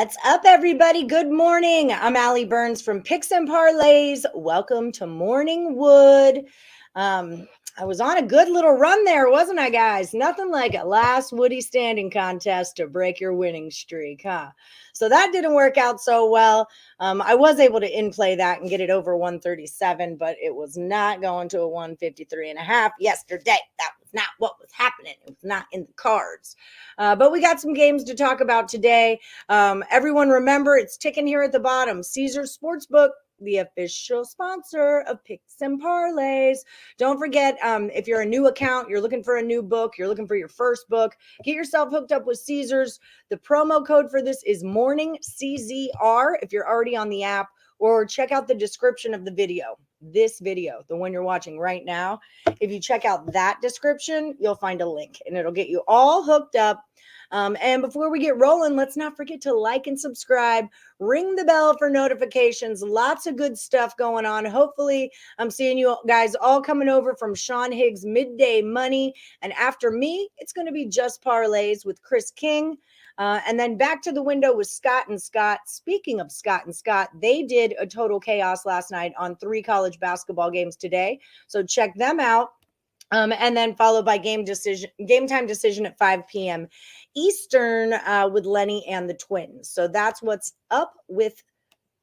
What's up, everybody? Good morning. I'm Allie Burns from Picks and Parlays. Welcome to Morning Wood. I was on a good little run there, wasn't I, guys? Nothing like a last Woody standing contest to break your winning streak, huh? So that didn't work out so well. I was able to in-play that and get it over 137, but it was not going to a 153.5 yesterday. That was not what was happening. It was not in the cards. But we got some games to talk about today. Everyone remember, it's ticking here at the bottom. Caesars Sportsbook, the official sponsor of Picks and Parlays. Don't forget, if you're a new account, you're looking for a new book, you're looking for your first book, get yourself hooked up with Caesars. The promo code for this is MorningCZR if you're already on the app, or check out the description of the video. This video, the one you're watching right now, if you check out that description, you'll find a link and it'll get you all hooked up. And before we get rolling, let's not forget to like and subscribe, ring the bell for notifications. Lots of good stuff going on. Hopefully, I'm seeing you guys all coming over from Sean Higgs Midday Money. And after me, it's going to be Just Parlays with Chris King. And then back to the window with Scott and Scott. Speaking of Scott and Scott, they did a total chaos last night on 3 college basketball games today. So check them out. And then followed by game time decision at 5 p.m. Eastern with Lenny and the Twins. So that's what's up with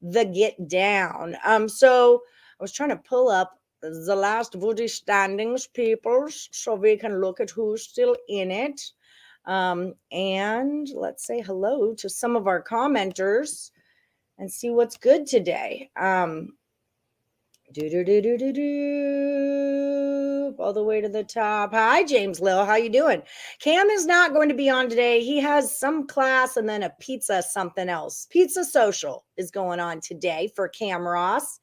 the get down. So I was trying to pull up the last Woody standings, people, so we can look at who's still in it. And let's say hello to some of our commenters and see what's good today. All the way to the top. Hi, James Lil. How you doing? Cam is not going to be on today. He has some class and then a pizza something else. Pizza social is going on today for Cam Ross.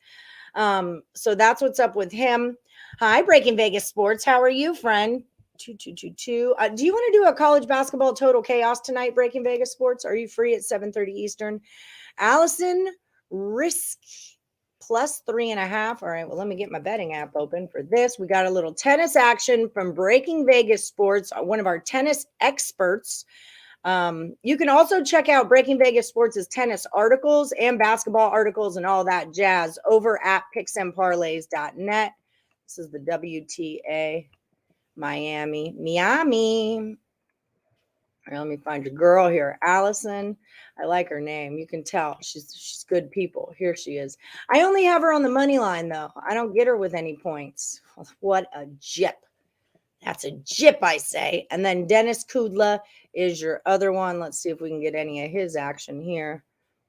So that's what's up with him. Hi, Breaking Vegas Sports. How are you, friend? 2222. Do you want to do a college basketball total chaos tonight, Breaking Vegas Sports? Are you free at 7:30 Eastern? Allison Risk plus 3.5. All right, well, let me get my betting app open for this. We got a little tennis action from Breaking Vegas Sports, one of our tennis experts. You can also check out Breaking Vegas Sports' tennis articles and basketball articles and all that jazz over at picksandparlays.net. This is the WTA Miami. All right, let me find your girl here, Allison. I like her name. You can tell she's good people. Here she is. I only have her on the money line, though. I don't get her with any points. What a jip. That's a jip, I say. And then Dennis Kudla is your other one. Let's see if we can get any of his action here.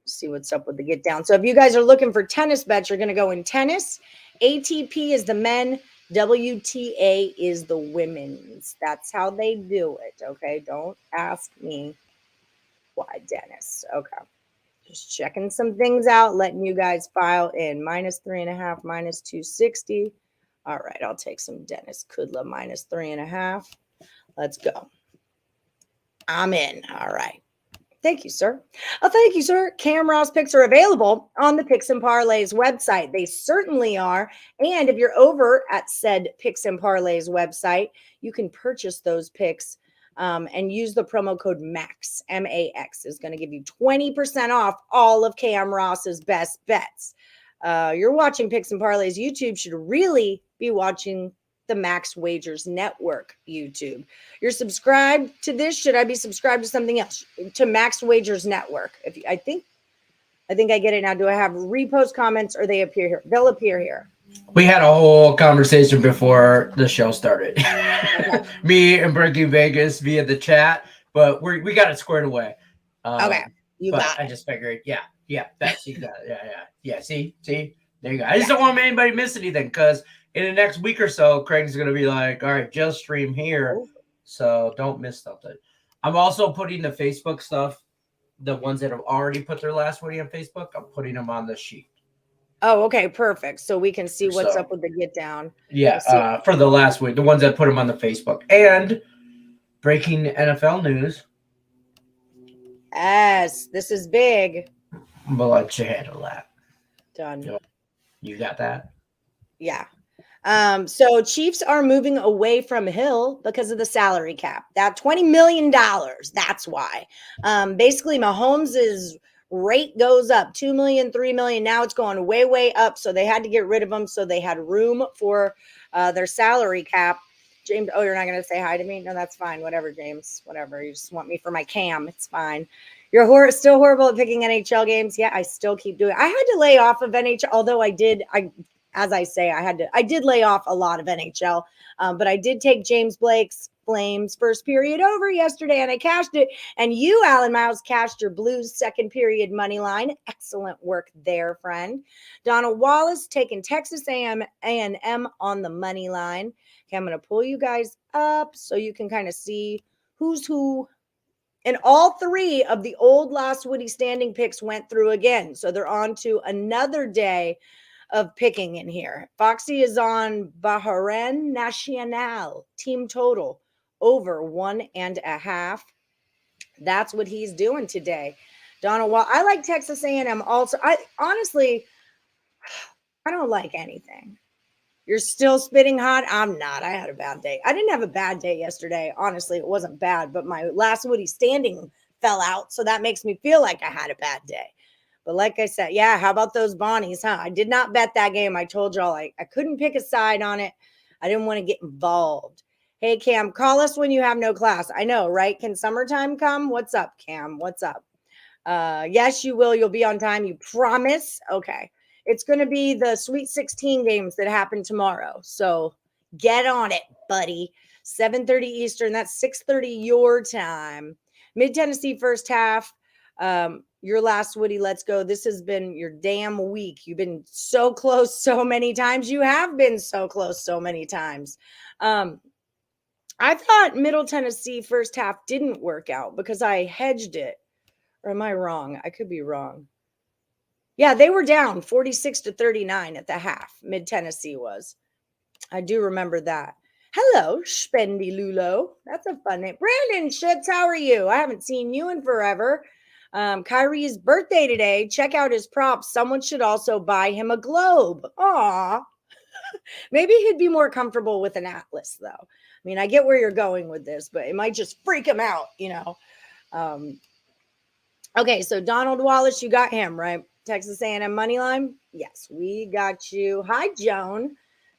See what's up with the get down. So if you guys are looking for tennis bets, you're going to go in tennis. ATP is the men. WTA is the women's. That's how they do it. Okay. Don't ask me why, Dennis. Okay. Just checking some things out, letting you guys file in. Minus 3.5, minus 260. All right. I'll take some Dennis Kudla minus 3.5. Let's go. I'm in. All right. Thank you, sir. Oh, thank you, sir. Cam Ross picks are available on the Picks and Parlays website. They certainly are. And if you're over at said Picks and Parlays website, you can purchase those picks and use the promo code MAX. MAX is going to give you 20% off all of Cam Ross's best bets. You're watching Picks and Parlays YouTube. Should really be watching the Max Wagers Network YouTube. You're subscribed to this. Should I be subscribed to something else? To Max Wagers Network. I think I get it now. Do I have repost comments or they appear here? They'll appear here. We had a whole conversation before the show started. Okay. Me and Breaking Vegas via the chat, but we got it squared away. Okay. You got it. I just figured, yeah, that's you got it. Yeah. See, there you go. I just don't want anybody to miss anything because in the next week or so, Craig's going to be like, all right, just stream here. So don't miss something. I'm also putting the Facebook stuff, the ones that have already put their last video on Facebook, I'm putting them on the sheet. Oh, okay, perfect. So we can see what's up with the get down. Yeah, for the last week, the ones that put them on the Facebook. And breaking NFL news. Yes, this is big. We'll let you handle that. Done. You got that? Yeah. So Chiefs are moving away from Hill because of the salary cap. That $20 million. That's why. Basically, Mahomes is rate goes up 2 million, 3 million. Now it's going way, way up. So they had to get rid of them. So they had room for their salary cap. James, oh, you're not going to say hi to me? No, that's fine. Whatever, James. Whatever. You just want me for my cam. It's fine. You're still horrible at picking NHL games. Yeah, I still keep doing it. I had to lay off of NHL, although I did lay off a lot of NHL, but I did take James Blake's Flames first period over yesterday, and I cashed it. And you, Alan Miles, cashed your Blues second period money line. Excellent work there, friend. Donald Wallace taking Texas A&M on the money line. Okay, I'm going to pull you guys up so you can kind of see who's who. And all three of the old Last Woody standing picks went through again. So they're on to another day of picking in here. Foxy is on Bahrain Nacional team total over 1.5. That's what he's doing today. Donald, I like Texas A&M also. I don't like anything. You're still spitting hot? I'm not. I had a bad day. I didn't have a bad day yesterday. Honestly, it wasn't bad, but my Last Woody standing fell out. So that makes me feel like I had a bad day. But like I said, yeah, how about those Bonnies, huh? I did not bet that game. I told y'all I couldn't pick a side on it. I didn't want to get involved. Hey, Cam, call us when you have no class. I know, right? Can summertime come? What's up, Cam? What's up? Yes, you will. You'll be on time. You promise? Okay. It's going to be the Sweet 16 games that happen tomorrow. So get on it, buddy. 7:30 Eastern. That's 6:30 your time. Mid-Tennessee first half. Your Last Woody, let's go. This has been your damn week. You've been so close so many times. You have been so close so many times. I thought Middle Tennessee first half didn't work out because I hedged it. Or am I wrong? I could be wrong. Yeah, they were down 46-39 at the half. Mid-Tennessee was. I do remember that. Hello, Spendy Lulo. That's a fun name. Brandon Schutz, how are you? I haven't seen you in forever. Kyrie's birthday today. Check out his props. Someone should also buy him a globe. Aw. Maybe he'd be more comfortable with an atlas, though. I mean, I get where you're going with this, but it might just freak him out, you know. Okay, so Donald Wallace, you got him, right? Texas A&M money line? Yes, we got you. Hi, Joan.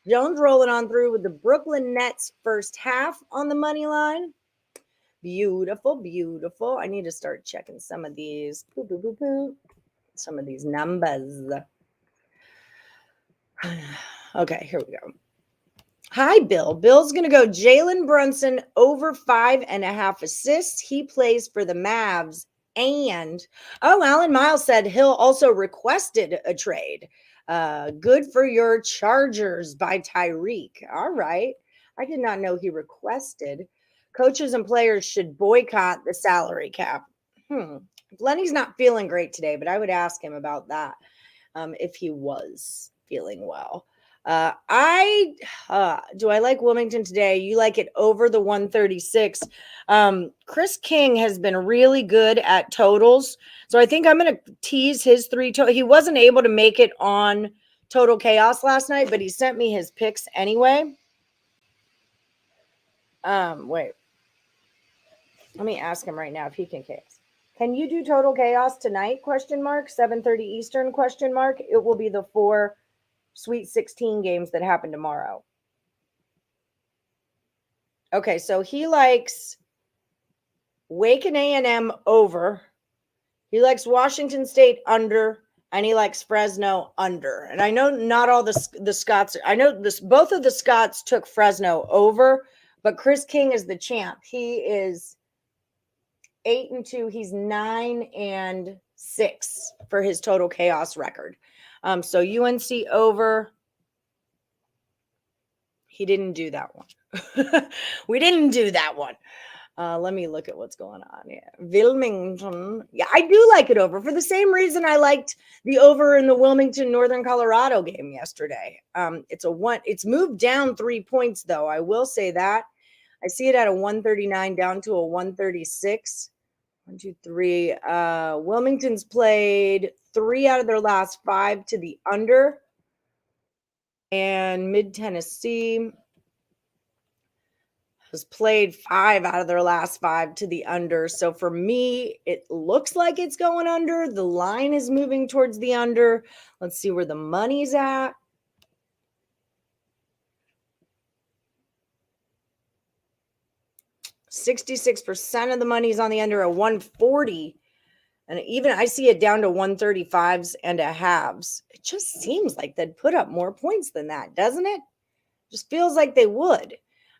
Joan's rolling on through with the Brooklyn Nets first half on the money line. Beautiful, beautiful. I need to start checking some of these. Some of these numbers. Okay, here we go. Hi, Bill. Bill's going to go Jalen Brunson over 5.5 assists. He plays for the Mavs. And, Alan Miles said Hill also requested a trade. Good for your Chargers by Tyreek. All right. I did not know he requested. Coaches and players should boycott the salary cap. Lenny's not feeling great today, but I would ask him about that if he was feeling well. Do I like Wilmington today? You like it over the 136. Chris King has been really good at totals. So I think I'm going to tease his he wasn't able to make it on Total Chaos last night, but he sent me his picks anyway. Wait. Let me ask him right now if he can chaos. Can you do Total Chaos tonight? ? 7:30 Eastern ? It will be the 4 Sweet 16 games that happen tomorrow. Okay, so he likes Waken A&M over. He likes Washington State under, and he likes Fresno under. And I know not all the Scots. I know both of the Scots took Fresno over, but Chris King is the champ. He is 8-2. He's 9-6 for his Total Chaos record. So UNC over. He didn't do that one. We didn't do that one. Let me look at what's going on here. Wilmington. Yeah, I do like it over for the same reason I liked the over in the Wilmington Northern Colorado game yesterday. It's moved down 3 points though. I will say that. I see it at a 139 down to a 136. 1, 2, 3. Wilmington's played 3 out of their last 5 to the under. And Mid Tennessee. has played 5 out of their last 5 to the under. So for me, it looks like it's going under. The line is moving towards the under. Let's see where the money's at. %66% of the money's on the under at 140. And even I see it down to 135s and a halves. It just seems like they'd put up more points than that, doesn't it? Just feels like they would.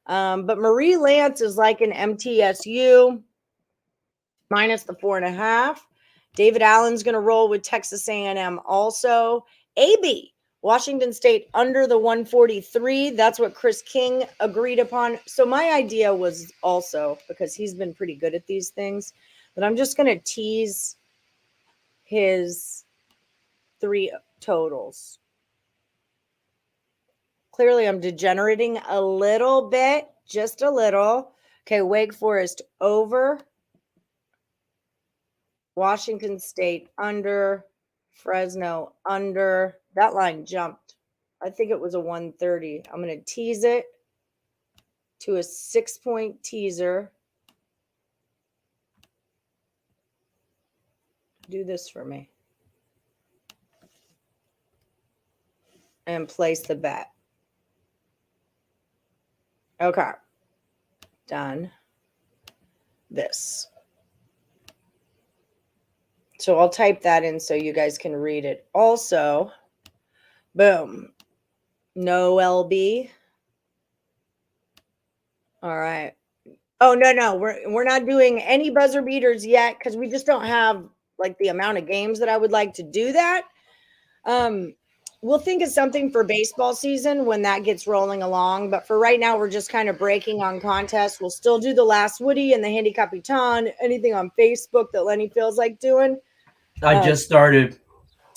But Marie Lance is like an MTSU minus the 4.5. David Allen's going to roll with Texas A&M also. AB, Washington State under the 143. That's what Chris King agreed upon. So my idea was also, because he's been pretty good at these things, that I'm just going to tease his 3 totals. Clearly, I'm degenerating a little bit, just a little. Okay, Wake Forest over. Washington State under. Fresno under. That line jumped. I think it was a 130. I'm going to tease it to a 6-point teaser. Do this for me. And place the bet. Okay. Done. This. So I'll type that in so you guys can read it. Also, boom. No LB. All right. Oh, no. We're not doing any buzzer beaters yet because we just don't have like the amount of games that I would like to do that. We'll think of something for baseball season when that gets rolling along. But for right now, we're just kind of breaking on contests. We'll still do the last Woody and the Handy Capitan, anything on Facebook that Lenny feels like doing. I just started.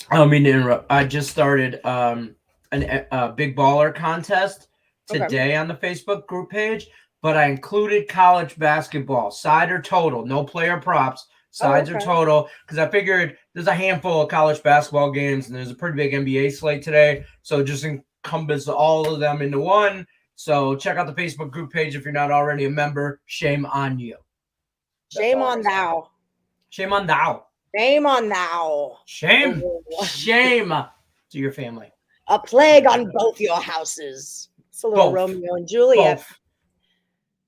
I don't mean to interrupt. I just started a big baller contest today on the Facebook group page, but I included college basketball, side or total, no player props. Sides are total, because I figured there's a handful of college basketball games and there's a pretty big NBA slate today. So just encompass all of them into one. So check out the Facebook group page if you're not already a member. Shame on you. Shame on thou. Shame on thou. Shame on thou. Shame. Shame to your family. A plague on both your houses. It's a little Romeo and Juliet.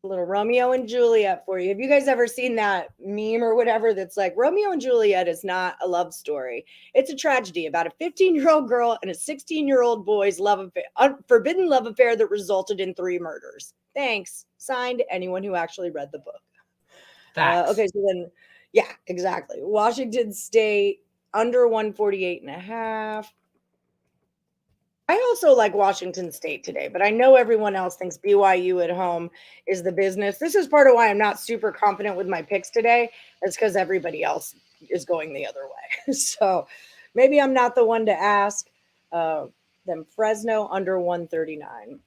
A little Romeo and Juliet for you. Have you guys ever seen that meme or whatever that's like, Romeo and Juliet is not a love story. It's a tragedy about a 15-year-old girl and a 16-year-old boy's love affair, forbidden love affair that resulted in 3 murders. Thanks. Signed, anyone who actually read the book. Okay, so then, yeah, exactly. Washington State under 148.5. I also like Washington State today, but I know everyone else thinks BYU at home is the business. This is part of why I'm not super confident with my picks today. It's because everybody else is going the other way. So maybe I'm not the one to ask. Then Fresno under 139.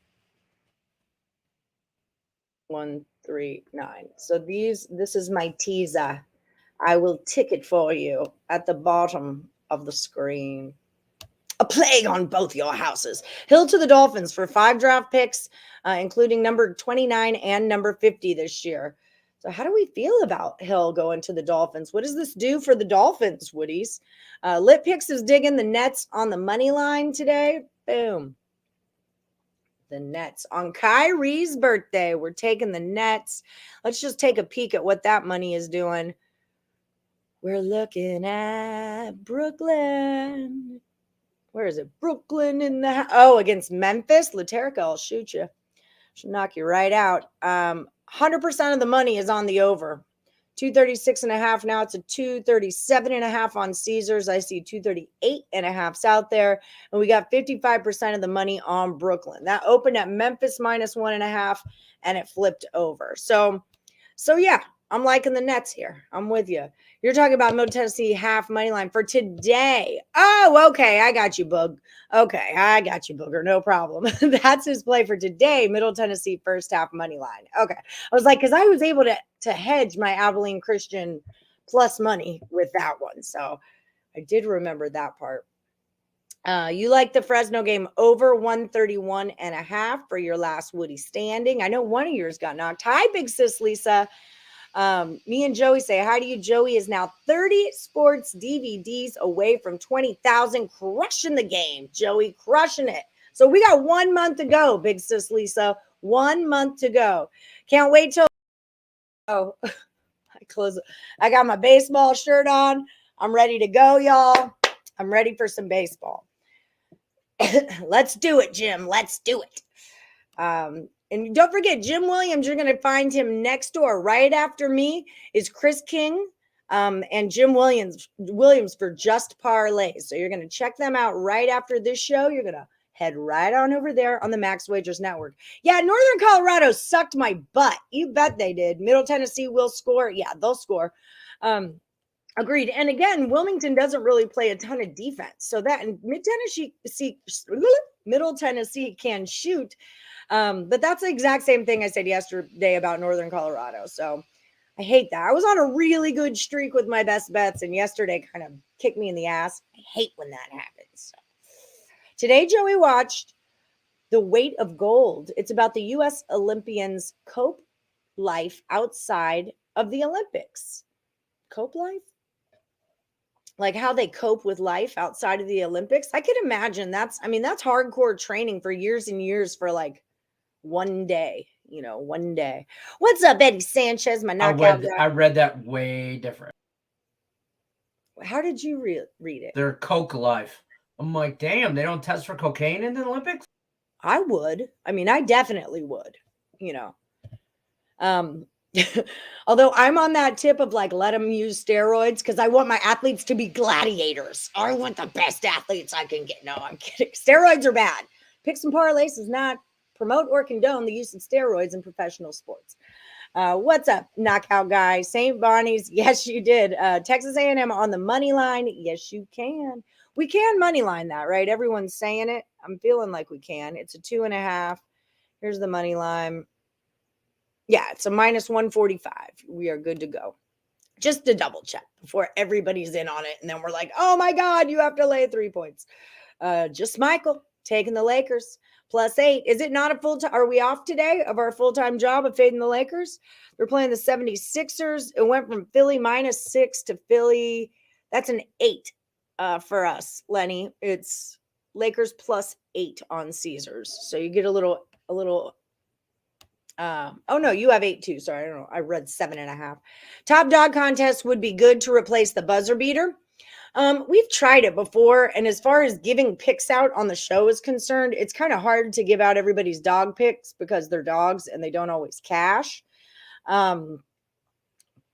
139. So this is my teaser. I will tick it for you at the bottom of the screen. A plague on both your houses. Hill to the Dolphins for 5 draft picks, including number 29 and number 50 this year. So how do we feel about Hill going to the Dolphins? What does this do for the Dolphins, Woodies? Lit Picks is digging the Nets on the money line today. Boom. The Nets. On Kyrie's birthday, we're taking the Nets. Let's just take a peek at what that money is doing. We're looking at Brooklyn. Where is it? Brooklyn in the against Memphis. Laterica, I'll shoot you. Should knock you right out. 100% of the money is on the over. 236.5 now. It's a 237.5 on Caesars. I see 238.5s out there. And we got 55% of the money on Brooklyn. That opened at Memphis minus 1.5 and it flipped over. So yeah, I'm liking the Nets here. I'm with you. You're talking about Middle Tennessee half money line for today. Oh, okay. I got you, Boog. Okay, I got you, Booger. No problem. That's his play for today. Middle Tennessee first half money line. Okay. I was like, because I was able to hedge my Abilene Christian plus money with that one. So I did remember that part. You like the Fresno game over 131.5 for your last Woody standing. I know one of yours got knocked. Hi, Big Sis Lisa. Me and Joey say hi to you. Joey is now 30 sports DVDs away from 20,000, crushing the game. Joey, crushing it. So we got 1 month to go, Big Sis Lisa. 1 month to go. Can't wait till. Oh, I got my baseball shirt on. I'm ready to go, y'all. I'm ready for some baseball. Let's do it, Jim. Let's do it. And don't forget, Jim Williams, you're going to find him next door. Right after me is Chris King and Jim Williams for Just Parlays. So you're going to check them out right after this show. You're going to head right on over there on the Max Wagers Network. Yeah, Northern Colorado sucked my butt. You bet they did. Middle Tennessee will score. Yeah, they'll score. Agreed. And again, Wilmington doesn't really play a ton of defense. So that and Middle Tennessee can shoot. But that's the exact same thing I said yesterday about Northern Colorado. So I hate that. I was on a really good streak with my best bets, and yesterday kind of kicked me in the ass. I hate when that happens. So today, Joey watched The Weight of Gold. It's about the U.S. Olympians' cope life outside of the Olympics. Cope life? Like how they cope with life outside of the Olympics. I could imagine that's hardcore training for years and years for like one day, 1 day. What's up, Eddie Sanchez, my knockout guy? I read that way different. How did you read it? Their coke life. I'm like, damn, they don't test for cocaine in the Olympics? I would. I definitely would, although I'm on that tip of like, let them use steroids because I want my athletes to be gladiators. I want the best athletes I can get. No, I'm kidding. Steroids are bad. Picks and Parlays does not promote or condone the use of steroids in professional sports. What's up, knockout guy? St. Bonnie's. Yes, you did. Texas A&M on the money line. Yes, you can. We can money line that, right? Everyone's saying it. I'm feeling like we can. It's a 2.5. Here's the money line. Yeah, it's a minus 145. We are good to go. Just to double check before everybody's in on it. And then we're like, oh my God, you have to lay 3 points. Just Michael taking the Lakers +8. Is it not a full-time? Are we off today of our full-time job of fading the Lakers? We're playing the 76ers. It went from Philly -6 to Philly. That's an 8 for us, Lenny. It's Lakers +8 on Caesars. So you get a little oh no, you have 8 too. Sorry, I don't know. I read 7.5. Top dog contest would be good to replace the buzzer beater. We've tried it before, and as far as giving picks out on the show is concerned, it's kind of hard to give out everybody's dog picks because they're dogs and they don't always cash.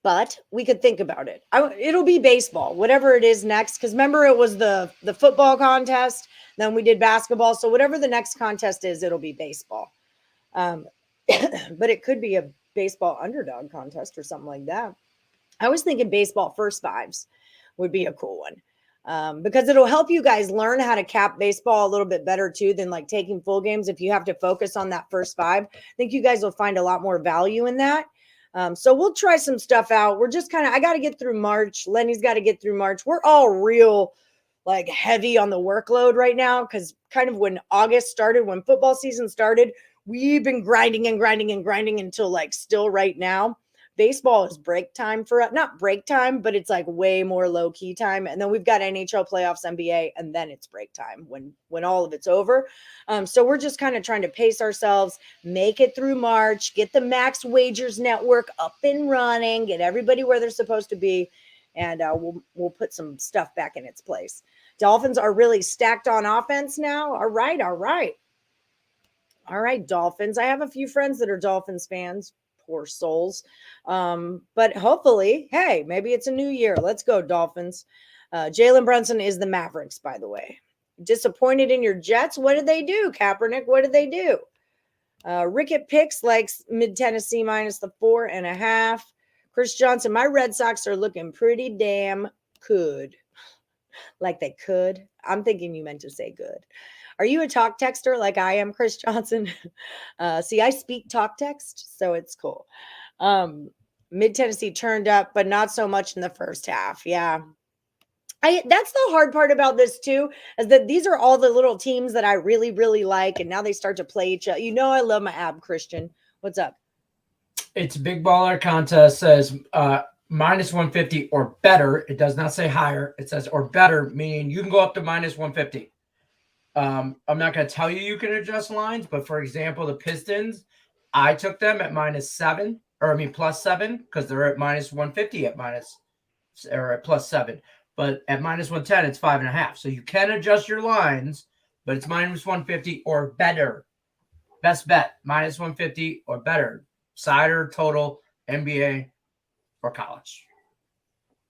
But we could think about it. It'll be baseball, whatever it is next. Because remember, it was the football contest. Then we did basketball. So whatever the next contest is, it'll be baseball. But it could be a baseball underdog contest or something like that. I was thinking baseball first fives would be a cool one because it'll help you guys learn how to cap baseball a little bit better too than like taking full games. If you have to focus on that first five, I think you guys will find a lot more value in that. So we'll try some stuff out. We're just I got to get through March. Lenny's got to get through March. We're all real like heavy on the workload right now because kind of when August started, when football season started, we've been grinding until like still right now. Baseball is break time for us. Not break time, but it's like way more low key time. And then we've got NHL playoffs, NBA, and then it's break time when all of it's over. So we're just kind of trying to pace ourselves, make it through March, get the Max Wagers Network up and running, get everybody where they're supposed to be, and we'll put some stuff back in its place. Dolphins are really stacked on offense now. All right, Dolphins. I have a few friends that are Dolphins fans. Poor souls. But hopefully, hey, maybe it's a new year. Let's go, Dolphins. Jalen Brunson is the Mavericks, by the way. Disappointed in your Jets? What did they do, Kaepernick? What did they do? Rickett Picks likes mid-Tennessee minus the 4.5. Chris Johnson, my Red Sox are looking pretty damn good. Like they could. I'm thinking you meant to say good. Are you a talk texter like I am, Chris Johnson? See, I speak talk text, so it's cool. Mid-Tennessee turned up, but not so much in the first half. Yeah. That's the hard part about this too, is that these are all the little teams that I really, really like, and now they start to play each other. You know, I love my ab, Christian. What's up? It's a big baller contest. Says minus 150 or better. It does not say higher. It says or better, meaning you can go up to minus 150. I'm not going to tell you can adjust lines, but for example, the Pistons, I took them at -7, or I mean +7, because they're at minus 150 at +7. But at minus 110, it's 5.5. So you can adjust your lines, but it's minus 150 or better. Best bet, minus 150 or better. Cider, total, NBA, or college.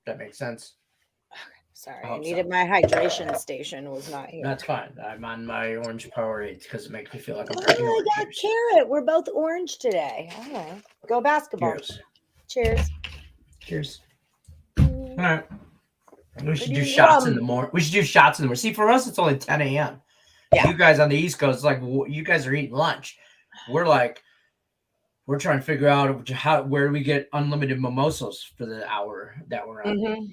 That makes sense. Sorry, I needed my hydration station. Was not here. That's fine. I'm on my orange Powerade because it makes me feel like I'm drinking orange juice. I got carrot. We're both orange today. All right. Go basketball. Cheers. Cheers. All right. We should do shots in the morning. See, for us, it's only 10 a.m. Yeah. You guys on the East Coast, like you guys are eating lunch. We're trying to figure out where do we get unlimited mimosas for the hour that we're on. Mm-hmm.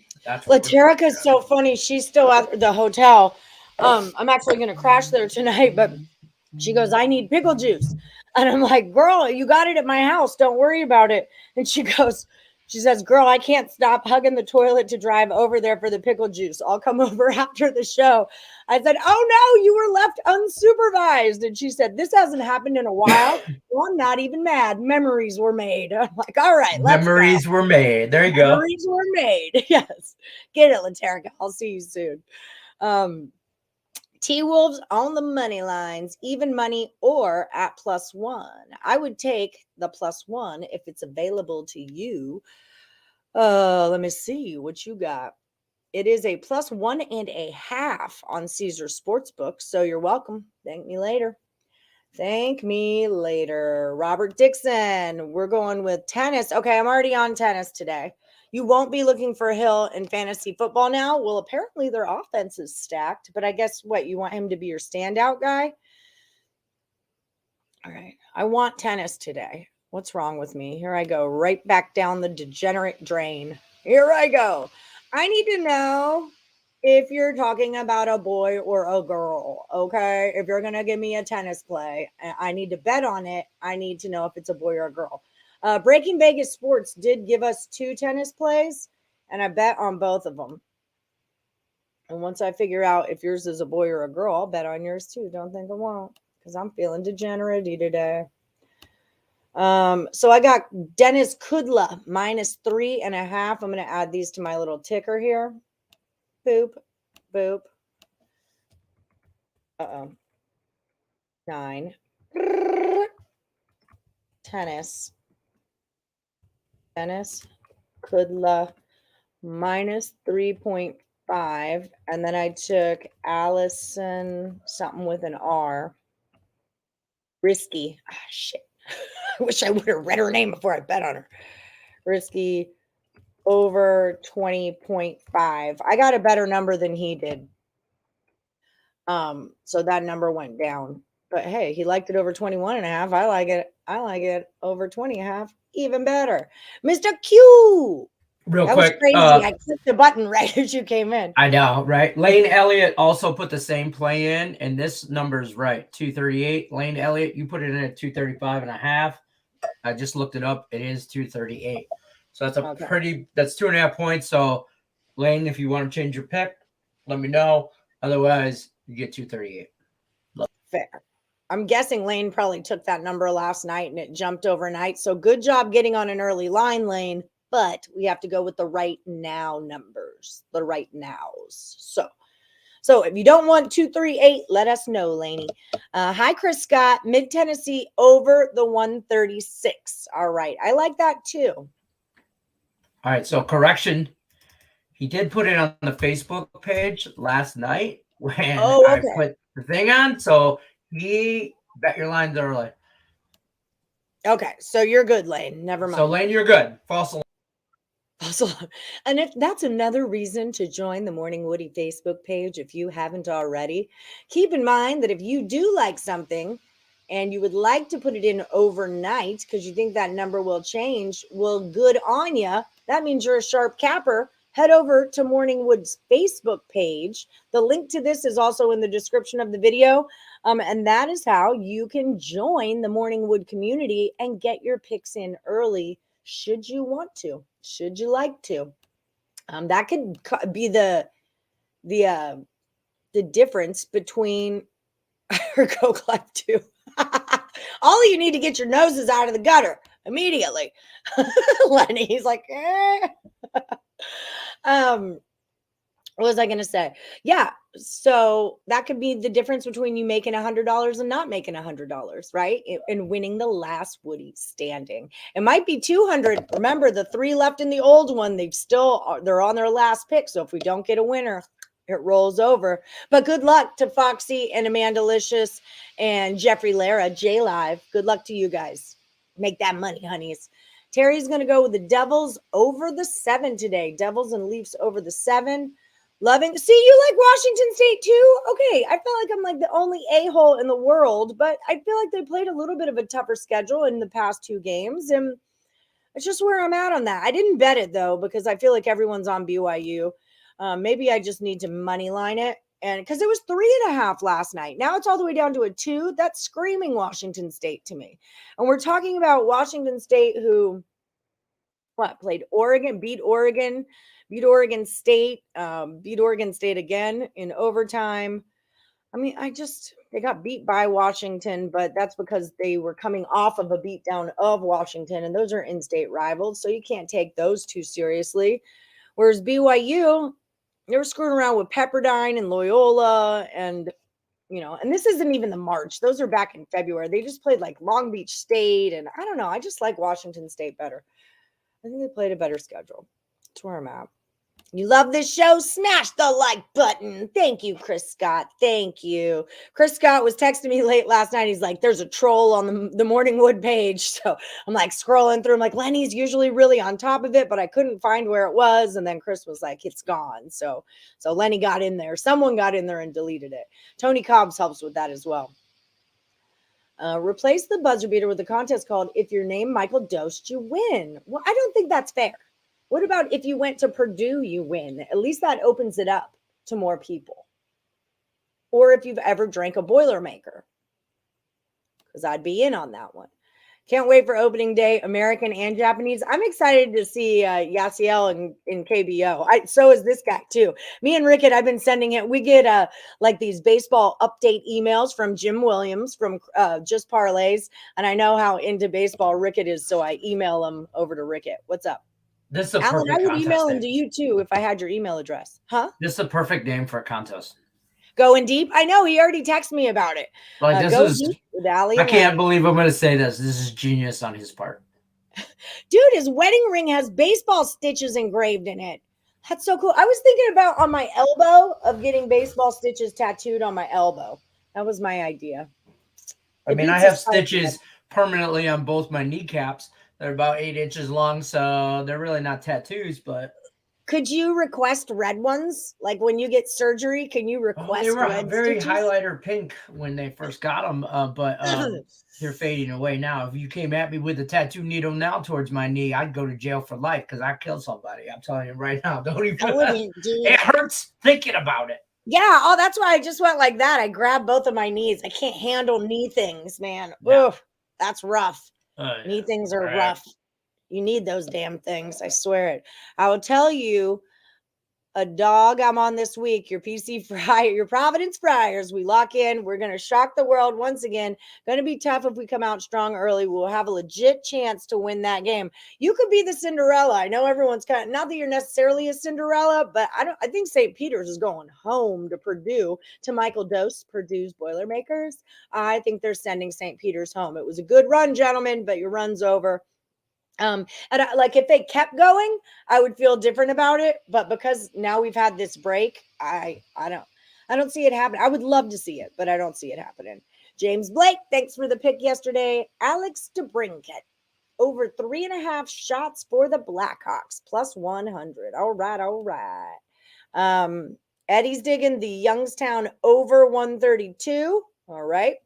Laterica's so funny. She's still at the hotel. I'm actually going to crash there tonight, but she goes, I need pickle juice. And I'm like, girl, you got it at my house. Don't worry about it. And she says, girl, I can't stop hugging the toilet to drive over there for the pickle juice. I'll come over after the show. I said, oh no, you were left unsupervised. And she said, this hasn't happened in a while. Well, I'm not even mad. Memories were made. I'm like, all right, Memories were made. There you go. Memories were made. Yes. Get it, Laterica. I'll see you soon. T-Wolves on the money lines, even money or at +1. I would take the +1 if it's available to you. Let me see what you got. It is a +1.5 on Caesar Sportsbook. So you're welcome. Thank me later. Thank me later. Robert Dixon. We're going with tennis. Okay, I'm already on tennis today. You won't be looking for Hill in fantasy football now. Well, apparently their offense is stacked, but I guess what? You want him to be your standout guy? All right. I want tennis today. What's wrong with me? Here I go. Right back down the degenerate drain. Here I go. I need to know if you're talking about a boy or a girl, okay? If you're going to give me a tennis play, I need to bet on it. I need to know if it's a boy or a girl. Breaking Vegas Sports did give us 2 tennis plays, and I bet on both of them. And once I figure out if yours is a boy or a girl, I'll bet on yours too. Don't think I won't, because I'm feeling degenerate-y today. So I got Dennis Kudla -3.5. I'm going to add these to my little ticker here. Boop, boop. 9. Tennis Kudla -3.5. And then I took Allison something with an R. Risky. Ah, shit. I wish I would have read her name before I bet on her. Risky over 20.5. I got a better number than he did. So that number went down. But hey, he liked it over 21.5. I like it. Over 20.5. Even better. Mr. Q. Real that quick. Was crazy. I clicked the button right as you came in. I know, right? Lane Elliott also put the same play in, and this number's right. 238. Lane Elliott, you put it in at 235.5. I just looked it up. It is 238. So that's that's 2.5 points. So Lane, if you want to change your pick, let me know. Otherwise, you get 238. Fair. I'm guessing Lane probably took that number last night and it jumped overnight. So good job getting on an early line, Lane. But we have to go with the right now numbers, the right nows. So if you don't want 238, let us know, Laney. Hi, Chris Scott. Mid-Tennessee over the 136. All right. I like that too. All right. So correction. He did put it on the Facebook page last night when I put the thing on. So he bet your lines early. Okay. So you're good, Lane. Never mind. So Lane, you're good. False alarm. And if that's another reason to join the Morning Woody Facebook page, if you haven't already, keep in mind that if you do like something and you would like to put it in overnight because you think that number will change, well, good on you. That means you're a sharp capper. head over to Morningwood's Facebook page. The link to this is also in the description of the video. And that is how you can join the Morningwood community and get your picks in early, should you want to, should you like to. That could be the difference between her Coke Life 2. All you need to get your noses out of the gutter immediately. Lenny, he's like, eh. What was I going to say? Yeah. So that could be the difference between you making $100 and not making $100, right? And winning the last Woody standing. It might be 200. Remember, the 3 left in the old one, they're on their last pick. So if we don't get a winner, it rolls over. But good luck to Foxy and Amanda Licious and Jeffrey Lara, J Live. Good luck to you guys. Make that money, honeys. Terry's going to go with the Devils over the 7 today. Devils and Leafs over the 7. Loving. See, you like Washington State too? Okay. I feel like I'm like the only a-hole in the world, but I feel like they played a little bit of a tougher schedule in the past 2 games. And it's just where I'm at on that. I didn't bet it though, because I feel like everyone's on BYU. Maybe I just need to money line it. And because it was 3.5 last night. Now it's all the way down to a 2. That's screaming Washington State to me. And we're talking about Washington State who played Oregon, beat Oregon State, beat Oregon State again in overtime. I mean, they got beat by Washington, but that's because they were coming off of a beatdown of Washington, and those are in-state rivals, so you can't take those too seriously. Whereas BYU, they were screwing around with Pepperdine and Loyola, and and this isn't even the March. Those are back in February. They just played like Long Beach State, and I don't know. I just like Washington State better. I think they played a better schedule. That's where I'm at. You love this show? Smash the like button. Thank you, Chris Scott. Thank you. Chris Scott was texting me late last night. He's like, there's a troll on the Morningwood page. So I'm like scrolling through. I'm like, Lenny's usually really on top of it, but I couldn't find where it was. And then Chris was like, it's gone. So Lenny got in there. Someone got in there and deleted it. Tony Cobbs helps with that as well. Replace the buzzer beater with a contest called If Your Name Michael Dost, You Win. Well, I don't think that's fair. What about if you went to Purdue, you win? At least that opens it up to more people. Or if you've ever drank a Boilermaker, because I'd be in on that one. Can't wait for opening day, American and Japanese. I'm excited to see Yasiel in KBO. So is this guy too. Me and Rickett, I've been sending it. We get like these baseball update emails from Jim Williams from Just Parlays. And I know how into baseball Rickett is, so I email him over to Rickett. What's up? This is a Alan, perfect I would email him name. to you too if I had your email address. Huh? This is a perfect name for a contest. Going deep? I know. He already texted me about it. Like Go deep with Allie. I can't believe I'm going to say this. This is genius on his part. Dude, his wedding ring has baseball stitches engraved in it. That's so cool. I was thinking about on my elbow of getting baseball stitches tattooed on my elbow. That was my idea. I mean, I have stitches permanently on both my kneecaps. They're about 8 inches long, so they're really not tattoos, but... Could you request red ones? Like when you get surgery, can you request they were red very stitches? highlighter pink when they first got them, but they're fading away now. If you came at me with a tattoo needle now towards my knee, I'd go to jail for life because I killed somebody. I'm telling you right now. Don't even... It hurts thinking about it. Yeah. Oh, that's why I just went like that. I grabbed both of my knees. I can't handle knee things, man. Yeah. Oof, that's rough. Knee things are rough. You need those damn things. I swear it. I will tell you, a dog I'm on this week, your PC Fryer, your Providence Friars. We lock in. We're going to shock the world once again. Going to be tough if we come out strong early. We'll have a legit chance to win that game. You could be the Cinderella. I know everyone's kind of, not that you're necessarily a Cinderella, but I think St. Peter's is going home to Purdue, to Michael Dost, Purdue's Boilermakers. I think they're sending St. Peter's home. It was a good run, gentlemen, but your run's over. And like if they kept going, I would feel different about it. But because now we've had this break, I don't see it happen. I would love to see it, but I don't see it happening. James Blake, thanks for the pick yesterday. Alex DeBrinket, over 3.5 shots for the Blackhawks, plus 100. All right. Eddie's digging the Youngstown over 132. All right.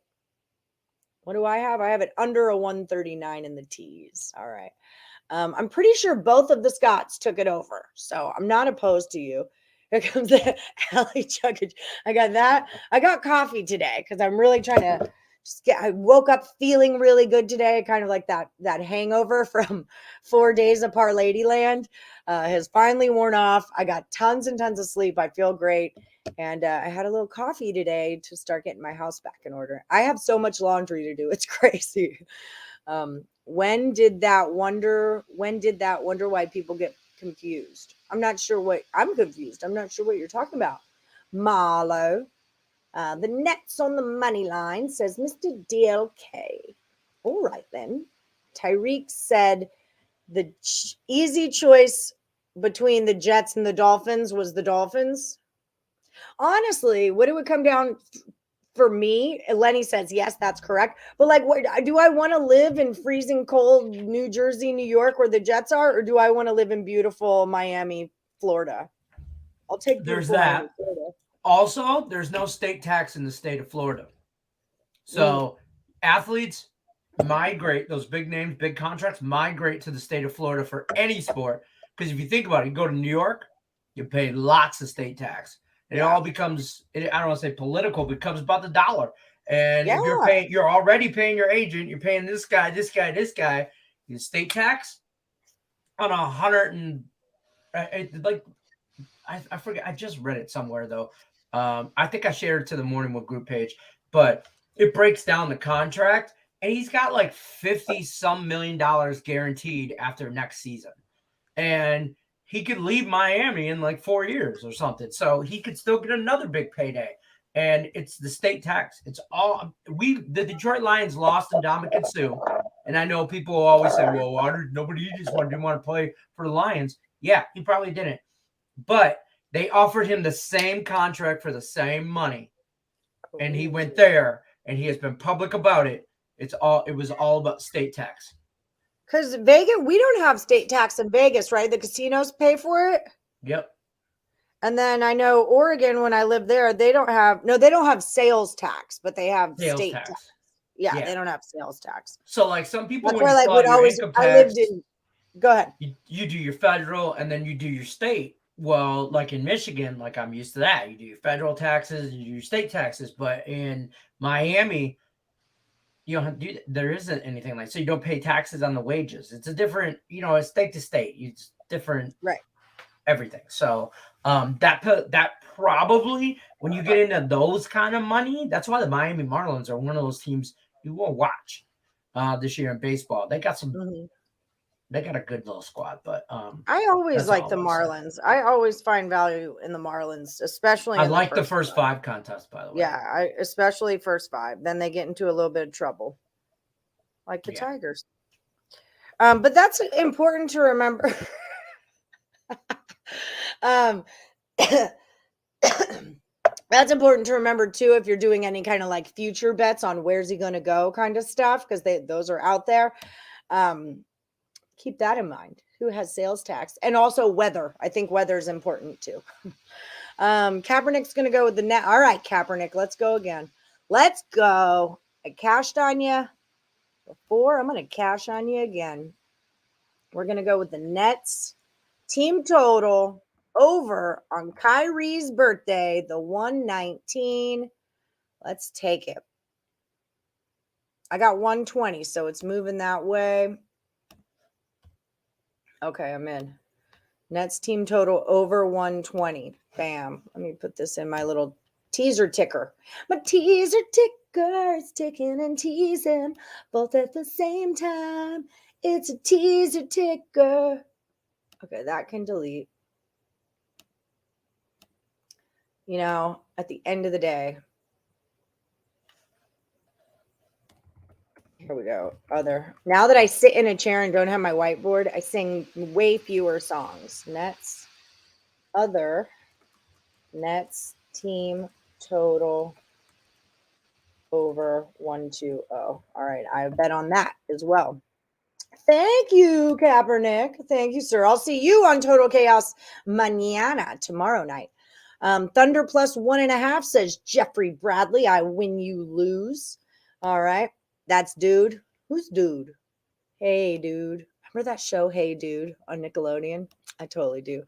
What do I have? I have it under a 139 in the tees. All right. I'm pretty sure both of the Scots took it over, so I'm not opposed to you. Here comes the Allie Chuggage. I got that. I got coffee today because I'm really trying to just get. I woke up feeling really good today, kind of like that hangover from 4 days of Parlay Land has finally worn off. I got tons and tons of sleep. I feel great, and I had a little coffee today to start getting my house back in order. I have so much laundry to do; it's crazy. When did that wonder why people get confused? I'm confused. I'm not sure what you're talking about. Marlo. The Nets on the money line, says Mr. DLK. All right, then. Tyreek said the easy choice between the Jets and the Dolphins was the Dolphins. Honestly, what it would come down for me, Lenny says, yes, that's correct. But like, what do I want to live in freezing cold New Jersey, New York, where the Jets are, or do I want to live in beautiful Miami, Florida? I'll take There's beautiful that. Miami, Florida. Also, there's no state tax in the state of Florida. So athletes migrate, those big names, big contracts, migrate to the state of Florida for any sport. Because if you think about it, you go to New York, you pay lots of state tax. And it all becomes, I don't want to say political, but it becomes about the dollar. And if you're already paying your agent, you're paying this guy, the state tax on 100 and I forget. I just read it somewhere though. I think I shared it to the Morning Wood group page, but it breaks down the contract, and he's got like $50-some million guaranteed after next season, and he could leave Miami in like 4 years or something, so he could still get another big payday. And it's the state tax. It's all the Detroit Lions lost Ndamukong Suh, and I know people will always say, "Well, nobody just didn't want to play for the Lions." Yeah, he probably didn't. But they offered him the same contract for the same money, and he went there, and he has been public about it. It was all about state tax. Because Vegas, we don't have state tax in Vegas, right? The casinos pay for it. Yep. And then I know Oregon, when I lived there, they don't have sales tax, but they have state tax. Yeah, they don't have sales tax. So like some people, go ahead. You do your federal, and then you do your state. Well, like in Michigan, like I'm used to that. You do your federal taxes, you do your state taxes. But in Miami, you don't have to do that. There isn't anything like, so you don't pay taxes on the wages. It's a different, it's state to state. It's different, right? Everything. So that probably, when you get into those kind of money, that's why the Miami Marlins are one of those teams you will watch this year in baseball. They got some. They got a good little squad, but I always like the Marlins. I always find value in the Marlins, especially. I like the first five contest, by the way. Yeah, especially first five. Then they get into a little bit of trouble, like the Tigers. But that's important to remember. That's important to remember too, if you're doing any kind of like future bets on where's he going to go kind of stuff, because those are out there. Keep that in mind. Who has sales tax? And also weather. I think weather is important too. Kaepernick's going to go with the net. All right, Kaepernick, let's go again. Let's go. I cashed on you before. I'm going to cash on you again. We're going to go with the Nets team total over on Kyrie's birthday, the 119. Let's take it. I got 120, so it's moving that way. Okay, I'm in. Nets team total over 120. Bam. Let me put this in my little teaser ticker. My teaser ticker is ticking and teasing both at the same time. It's a teaser ticker. Okay, that can delete. At the end of the day. Here we go. Now that I sit in a chair and don't have my whiteboard, I sing way fewer songs. Nets team total over 120. All right, I bet on that as well. Thank you, Kaepernick. Thank you, sir. I'll see you on Total Chaos mañana, tomorrow night. Thunder plus 1.5, says Jeffrey Bradley. I win, you lose. All right. That's Dude. Who's Dude? Hey, Dude. Remember that show, Hey Dude, on Nickelodeon? I totally do.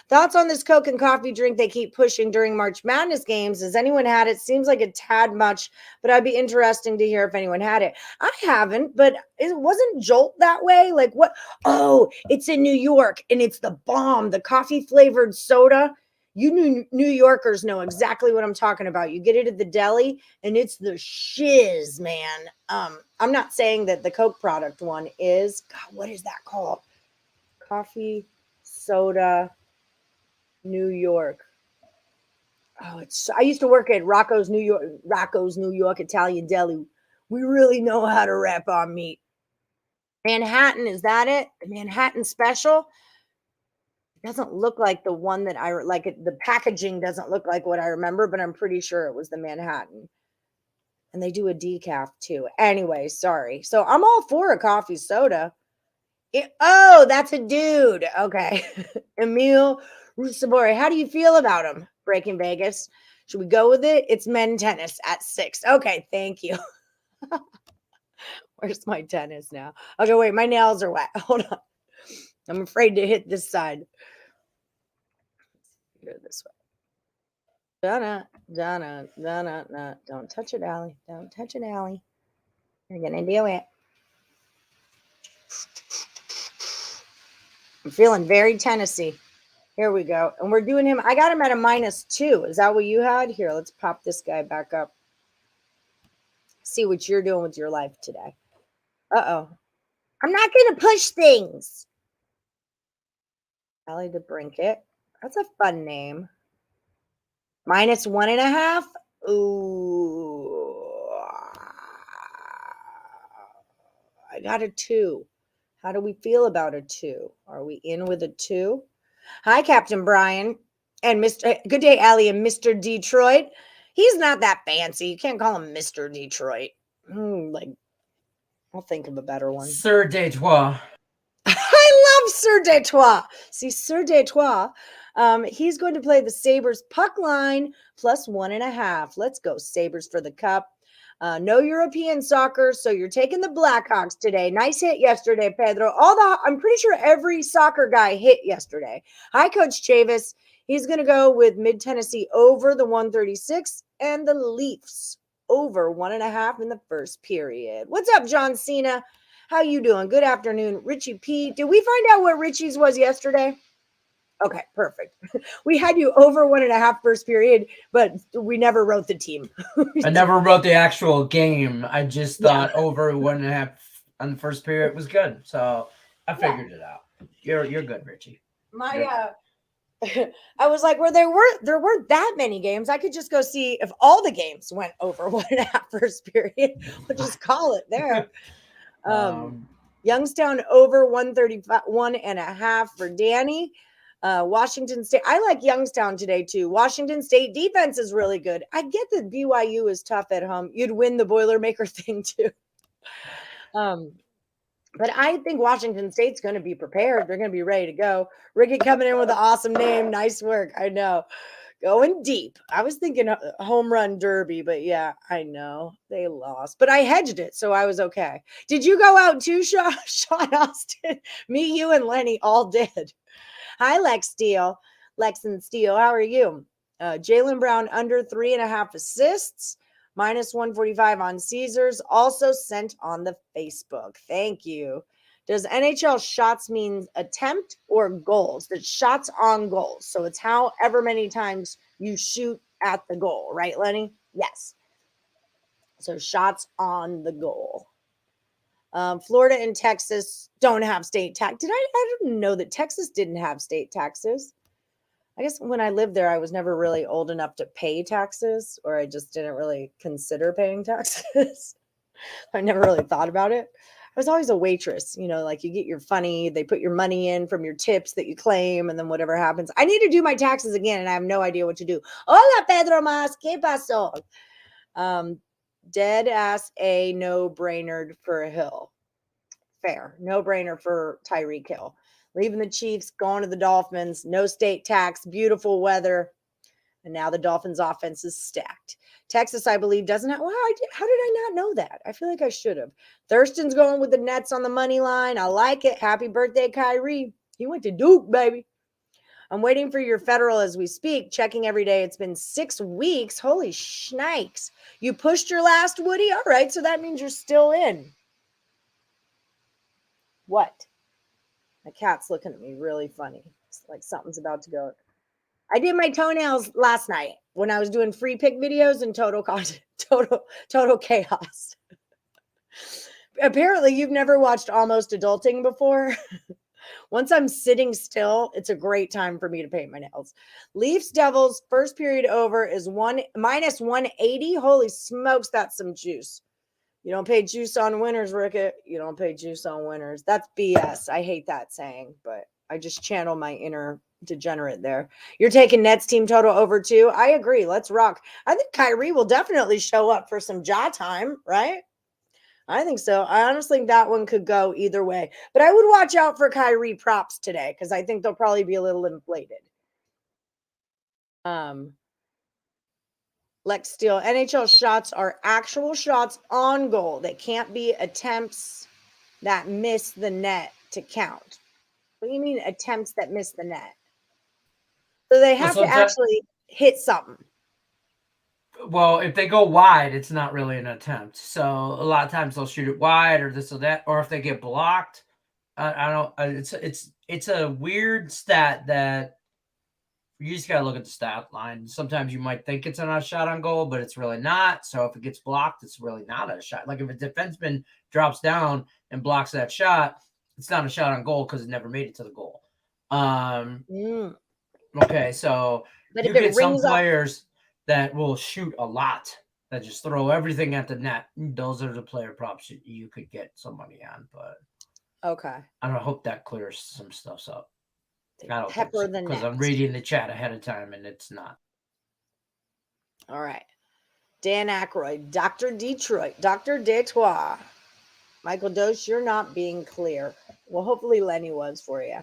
Thoughts on this Coke and coffee drink they keep pushing during March Madness games? Has anyone had it? Seems like a tad much, but I'd be interesting to hear if anyone had it. I haven't, but it wasn't Jolt that way. Like what? Oh, it's in New York and it's the bomb. The coffee flavored soda. You New Yorkers know exactly what I'm talking about. You get it at the deli and it's the shiz, man. I'm not saying that the Coke product one is. God, what is that called? Coffee soda New York. Oh, I used to work at Rocco's New York Italian Deli. We really know how to wrap on meat. Manhattan, is that it? The Manhattan special? It doesn't look like the one that I like. The packaging doesn't look like what I remember, but I'm pretty sure it was the Manhattan. And they do a decaf too. Anyway, sorry. So I'm all for a coffee soda. Oh, that's a dude. Okay. Emil Rusabori. How do you feel about him? Breaking Vegas. Should we go with it? It's men tennis at 6. Okay, thank you. Where's my tennis now? Okay, wait, my nails are wet. Hold on. I'm afraid to hit this side. Go this way. Donna. Don't touch it, Allie. Don't touch it, Allie. You're gonna do it. I'm feeling very Tennessee. Here we go. And we're doing him. I got him at a -2. Is that what you had? Here, let's pop this guy back up. See what you're doing with your life today. Uh-oh. I'm not going to push things. Allie DeBrinket. That's a fun name. -1.5. Ooh. I got a 2. How do we feel about a 2? Are we in with a 2? Hi, Captain Brian and Mr. Good day, Allie and Mr. Detroit. He's not that fancy. You can't call him Mr. Detroit. Like, I'll think of a better one. Sir Detroit. I love Sir Detroit. See, Sir Detroit. He's going to play the Sabres puck line +1.5. Let's go, Sabres, for the cup. No European soccer, so you're taking the Blackhawks today. Nice hit yesterday, Pedro. I'm pretty sure every soccer guy hit yesterday. Hi, Coach Chavis. He's going to go with Mid-Tennessee over the 136 and the Leafs over 1.5 in the first period. What's up, John Cena? How you doing? Good afternoon, Richie P. Did we find out what Richie's was yesterday? Okay, perfect. We had you over 1.5 first period, but we never wrote the team. I never wrote the actual game. I just thought over 1.5 on the first period was good. So I figured it out. You're good, Richie. I was like, well, there weren't that many games. I could just go see if all the games went over 1.5 first period. We'll just call it there. Youngstown over 131.5 for Danny. Washington State. I like Youngstown today too. Washington State defense is really good. I get that BYU is tough at home. You'd win the Boilermaker thing too. But I think Washington State's going to be prepared. They're going to be ready to go. Ricky coming in with an awesome name. Nice work. I know. Going deep. I was thinking home run derby, but yeah, I know they lost. But I hedged it, so I was okay. Did you go out too, Sean Austin? Me, you, and Lenny all did. Hi, Lex and Steele. How are you? Jaylen Brown under 3.5 assists, -145 on Caesars. Also sent on the Facebook. Thank you. Does NHL shots mean attempt or goals? That's shots on goals. So it's however many times you shoot at the goal, right, Lenny? Yes. So shots on the goal. Florida and Texas don't have state tax. I didn't know that Texas didn't have state taxes. I guess when I lived there, I was never really old enough to pay taxes, or I just didn't really consider paying taxes. I never really thought about it. I was always a waitress, like you get your funny, they put your money in from your tips that you claim, and then whatever happens. I need to do my taxes again, and I have no idea what to do. Hola, Pedro Mas, ¿qué pasó? Dead ass a no-brainer for Hill. Fair. No-brainer for Tyreek Hill. Leaving the Chiefs, going to the Dolphins, no state tax, beautiful weather. And now the Dolphins offense is stacked. Texas, I believe, doesn't have. Well, how did I not know that? I feel like I should have. Thurston's going with the Nets on the money line. I like it. Happy birthday, Kyrie. He went to Duke, baby. I'm waiting for your federal as we speak, checking every day. It's been 6 weeks. Holy shnikes. You pushed your last, Woody? All right, so that means you're still in. What? My cat's looking at me really funny. It's like something's about to go. I did my toenails last night when I was doing free pick videos and total chaos. Apparently, you've never watched Almost Adulting before. Once I'm sitting still, it's a great time for me to paint my nails. Leafs Devils, first period over is minus 180. Holy smokes, that's some juice. You don't pay juice on winners, Rickett. You don't pay juice on winners. That's BS. I hate that saying, but I just channel my inner degenerate there. You're taking Nets team total over too. I agree. Let's rock. I think Kyrie will definitely show up for some jaw time, right? I think so. I honestly think that one could go either way. But I would watch out for Kyrie props today because I think they'll probably be a little inflated. Lex Steele, NHL shots are actual shots on goal. They can't be attempts that miss the net to count. What do you mean attempts that miss the net? So they have to actually hit something. Well, if they go wide, it's not really an attempt. So a lot of times they'll shoot it wide or this or that, or if they get blocked, I don't. It's a weird stat that you just gotta look at the stat line. Sometimes you might think it's a shot on goal, but it's really not. So if it gets blocked, it's really not a shot. Like if a defenseman drops down and blocks that shot, it's not a shot on goal because it never made it to the goal. Okay, so but you get some players that will shoot a lot, that just throw everything at the net. Those are the player props you could get some money on. But okay, I don't hope that clears some stuff up. I don't think so, because I'm reading the chat ahead of time and it's not. All right. Dan Aykroyd, Dr. Detroit, Dr. Detroit. Michael Dosch, you're not being clear. Well, hopefully Lenny was for you.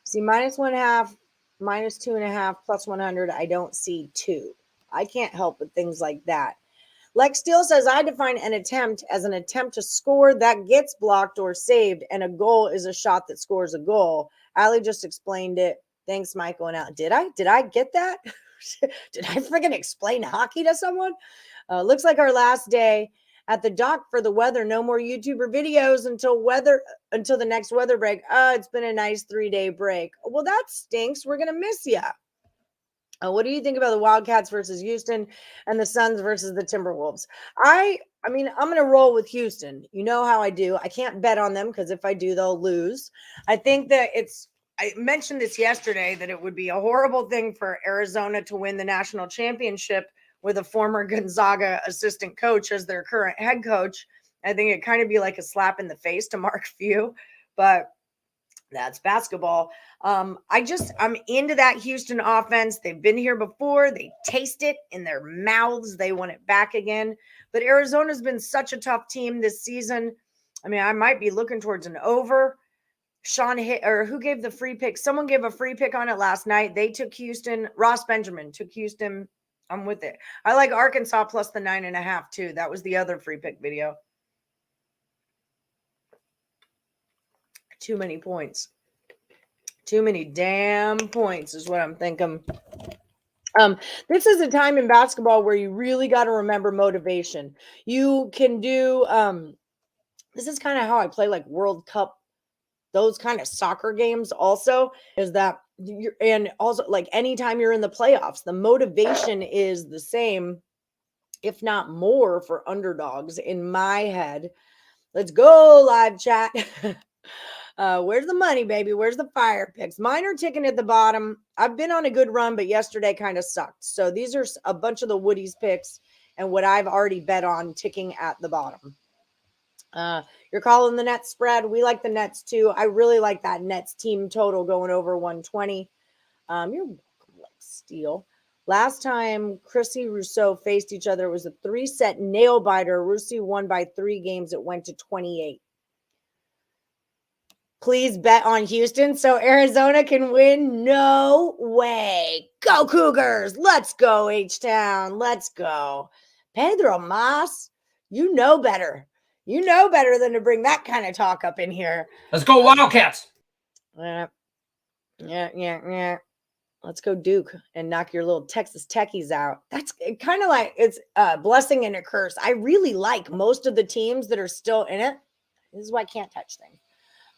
See, minus 1.5, minus 2.5, plus 100. I don't see 2. I can't help with things like that. Lex Steele says, I define an attempt as an attempt to score that gets blocked or saved, and a goal is a shot that scores a goal. Allie just explained it. Thanks, Michael. And out. Did I get that? Did I freaking explain hockey to someone? Looks like our last day at the dock for the weather. No more YouTuber videos until the next weather break. It's been a nice 3-day break. Well, that stinks. We're going to miss you. What do you think about the Wildcats versus Houston and the Suns versus the Timberwolves? I mean, I'm going to roll with Houston. You know how I do. I can't bet on them because if I do, they'll lose. I think that I mentioned this yesterday that it would be a horrible thing for Arizona to win the national championship with a former Gonzaga assistant coach as their current head coach. I think it kind of be like a slap in the face to Mark Few, but that's basketball. I'm into that Houston offense. They've been here before. They taste it in their mouths. They want it back again. But Arizona's been such a tough team this season. I mean, I might be looking towards an over. Who gave the free pick? Someone gave a free pick on it last night. They took Houston. Ross Benjamin took Houston. I'm with it. I like Arkansas plus the 9.5 too. That was the other free pick video. Too many points. Too many damn points is what I'm thinking. This is a time in basketball where you really got to remember motivation. You can do this is kind of how I play like World Cup, those kind of soccer games also, is that and also like anytime you're in the playoffs, the motivation is the same, if not more, for underdogs in my head. Let's go, live chat. Where's the money, baby? Where's the fire picks? Mine are ticking at the bottom. I've been on a good run, but yesterday kind of sucked. So these are a bunch of the Woodies picks and what I've already bet on ticking at the bottom. You're calling the Nets spread. We like the Nets too. I really like that Nets team total going over 120. You're welcome, like Steele. Last time Chrissy Rousseau faced each other, it was a 3-set nail biter. Rousseau won by 3 games. It went to 28. Please bet on Houston so Arizona can win. No way. Go Cougars. Let's go, H-Town. Let's go. Pedro Mas, you know better. You know better than to bring that kind of talk up in here. Let's go Wildcats. Yeah. Let's go Duke and knock your little Texas Techies out. That's kind of like it's a blessing and a curse. I really like most of the teams that are still in it. This is why I can't touch things.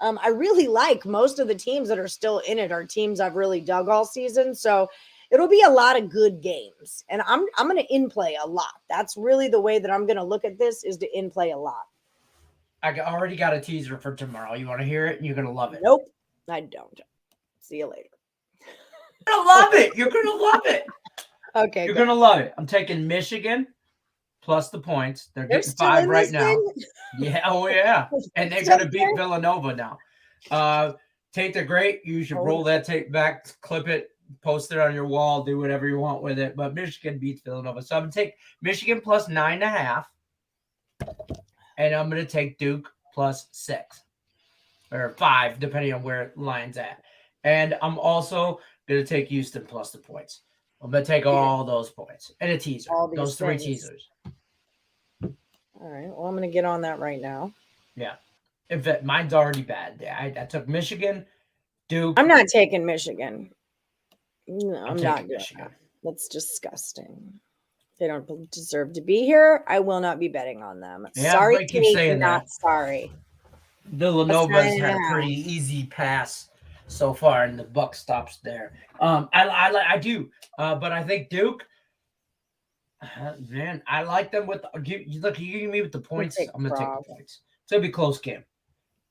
I really like most of the teams that are still in it are teams I've really dug all season. So it'll be a lot of good games. And I'm going to in-play a lot. That's really the way that I'm going to look at this is to in-play a lot. I already got a teaser for tomorrow. You want to hear it? You're going to love it. Nope, I don't. See you later. You're going to love it. You're going to love it. Okay. You're going to love it. I'm taking Michigan plus the points. They're getting 5 right now. Yeah. Oh, yeah. And they're going to beat Villanova now. Tape the great. You should roll that tape back, clip it, post it on your wall, do whatever you want with it. But Michigan beats Villanova. So I'm going to take Michigan plus 9.5. And I'm going to take Duke plus 6 or 5, depending on where line's at. And I'm also going to take Houston plus the points. I'm going to take all those points and a teaser. Those 3 teasers. All right. Well, I'm going to get on that right now. Yeah. In fact, mine's already bad. I took Michigan, Duke. I'm not taking Michigan. No, I'm not doing Michigan. That's disgusting. They don't deserve to be here. I will not be betting on them. Yeah, sorry, I keep saying not that. Sorry. Villanova's had a pretty easy pass so far, and the buck stops there. I do, but I think Duke. Man, I like them with. Look, you give me with the points. I'm gonna take the points. It's gonna be a close game.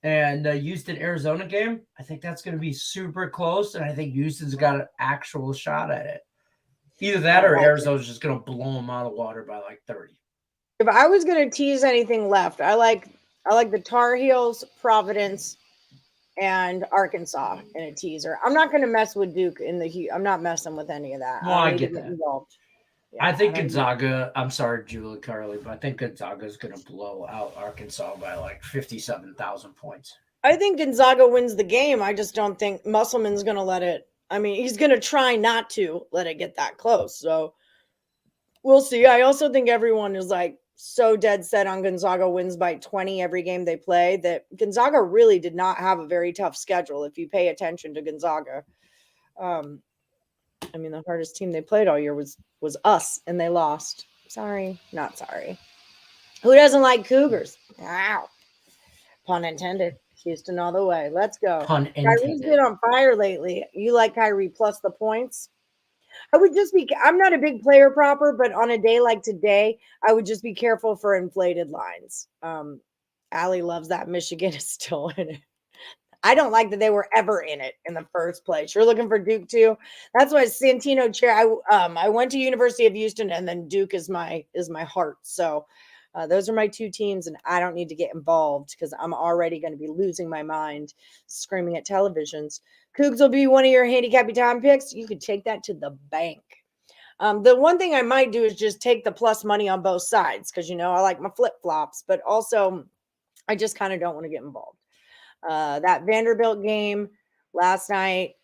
And Houston Arizona game, I think that's gonna be super close, and I think Houston's got an actual shot at it. Either that or Arizona's just going to blow them out of the water by like 30. If I was going to tease anything left, I like the Tar Heels, Providence, and Arkansas in a teaser. I'm not going to mess with Duke I'm not messing with any of that. Well, I get that. Yeah, I think Gonzaga, I'm sorry, Julie Carly, but I think Gonzaga is going to blow out Arkansas by like 57,000 points. I think Gonzaga wins the game. I just don't think Musselman's going to let it. I mean, he's going to try not to let it get that close. So we'll see. I also think everyone is like so dead set on Gonzaga wins by 20 every game they play that Gonzaga really did not have a very tough schedule. If you pay attention to Gonzaga, I mean, the hardest team they played all year was us, and they lost. Sorry, not sorry. Who doesn't like Cougars? Wow. Pun intended. Houston all the way. Let's go. Kyrie's been on fire lately. You like Kyrie plus the points? I'm not a big player proper, but on a day like today, I would just be careful for inflated lines. Allie loves that Michigan is still in it. I don't like that they were ever in it in the first place. You're looking for Duke too. That's why Santino chair. I went to University of Houston, and then Duke is my heart. So those are my 2 teams, and I don't need to get involved because I'm already going to be losing my mind screaming at televisions. Cougs will be one of your handicappy time picks. You could take that to the bank. The one thing I might do is just take the plus money on both sides because, I like my flip-flops, but also I just kind of don't want to get involved. That Vanderbilt game last night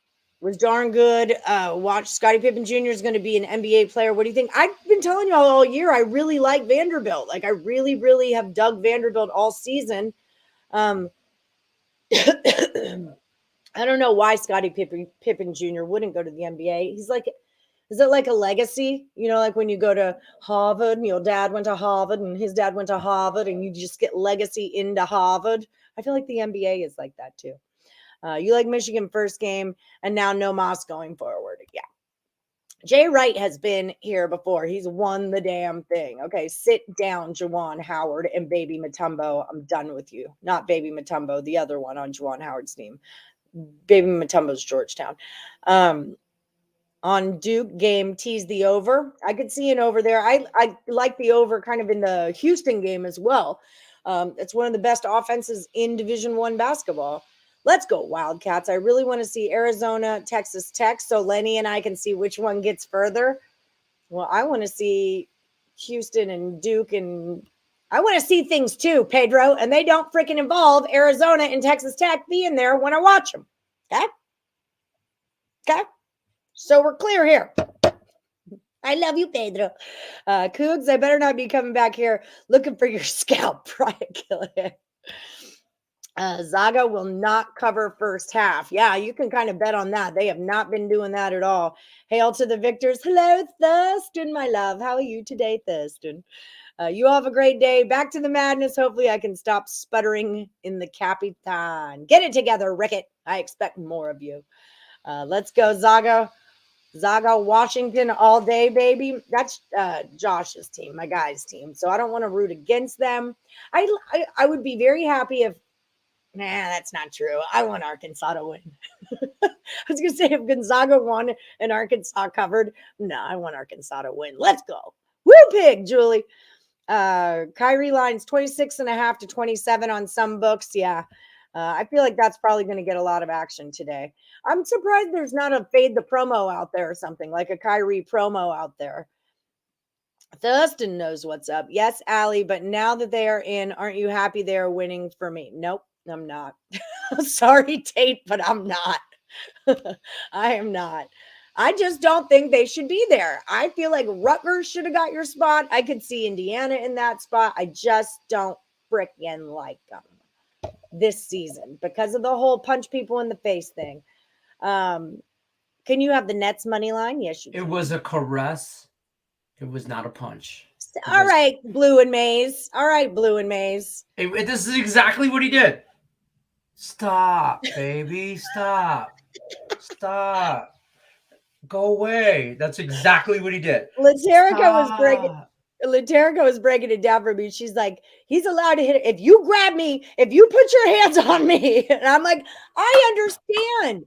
was darn good. Watch Scottie Pippen Jr. is going to be an NBA player. What do you think? I've been telling y'all all year, I really like Vanderbilt. Like I really, really have dug Vanderbilt all season. I don't know why Scottie Pippen Jr. wouldn't go to the NBA. He's like, is it like a legacy? Like when you go to Harvard and your dad went to Harvard and his dad went to Harvard and you just get legacy into Harvard. I feel like the NBA is like that too. You like Michigan first game and now no Moss going forward. Yeah. Jay Wright has been here before. He's won the damn thing. Okay. Sit down, Juwan Howard and Baby Mutombo. I'm done with you. Not Baby Mutombo, the other one on Juwan Howard's team. Baby Mutombo's Georgetown. On Duke game, tease the over. I could see an over there. I like the over kind of in the Houston game as well. It's one of the best offenses in Division I basketball. Let's go Wildcats. I really want to see Arizona, Texas Tech, so Lenny and I can see which one gets further. Well, I want to see Houston and Duke and I want to see things too, Pedro, and they don't freaking involve Arizona and Texas Tech being there when I watch them. Okay? Okay? So we're clear here. I love you, Pedro. Cougs, I better not be coming back here looking for your scalp, Brian Killian. Zaga will not cover first half. Yeah, you can kind of bet on that. They have not been doing that at all. Hail to the victors. Hello, Thurston, my love. How are you today, Thurston? You all have a great day. Back to the madness. Hopefully I can stop sputtering in the Capitan. Get it together, Rickett. I expect more of you. Let's go, Zaga. Zaga, Washington all day, baby. That's Josh's team, my guy's team. So I don't want to root against them. I would be very happy if, that's not true. I want Arkansas to win. I was going to say if Gonzaga won and Arkansas covered. No, I want Arkansas to win. Let's go. Woo pig, Julie. Kyrie lines 26.5 to 27 on some books. Yeah. I feel like that's probably going to get a lot of action today. I'm surprised there's not a fade the promo out there or something like a Kyrie promo out there. Thurston knows what's up. Yes, Allie, but now that they are in, aren't you happy they are winning for me? Nope, I'm not. Sorry, Tate, but I'm not. I am not. I just don't think they should be there. I feel like Rutgers should have got your spot. I could see Indiana in that spot. I just don't frickin' like them this season because of the whole punch people in the face thing. Can you have the Nets money line? Yes, you can. It was a caress. It was not a punch. All right, Blue and Maze. All right, Blue and Maze. This is exactly what he did. Stop, baby. Stop. Stop. Go away. That's exactly what he did. Laterica was breaking it down for me. She's like, he's allowed to hit it. If you grab me, if you put your hands on me. And I'm like, I understand.